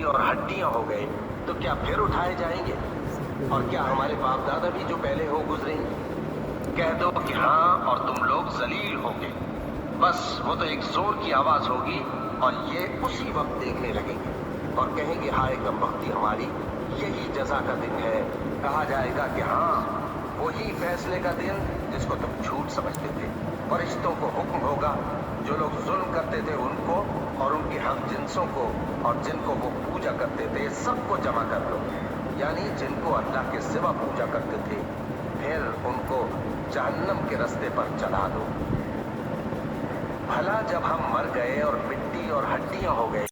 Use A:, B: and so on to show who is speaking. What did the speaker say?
A: और हड्डियां हो गए तो क्या फिर उठाए जाएंगे? और क्या हमारे बाप दादा भी जो पहले हो गुजरेंगे? कह दो कि हाँ और तुम लोग जलील होंगे। बस वो तो एक जोर की आवाज होगी और ये उसी वक्त देखने लगेंगे और कहेंगे हाय कमबख्ती हमारी, यही जजा का दिन है। कहा जाएगा कि हाँ वही फैसले का दिन जिसको तुम झूठ समझते थे। फरिश्तों को हुक्म होगा जो लोग जुल्म करते थे उनको और उनके हम जिन्सों को और जिनको वो पूजा करते थे सबको जमा कर लो, यानी जिनको अल्लाह के सिवा पूजा करते थे, फिर उनको जहन्नम के रास्ते पर चला दो। भला जब हम मर गए और मिट्टी और हड्डियां हो गए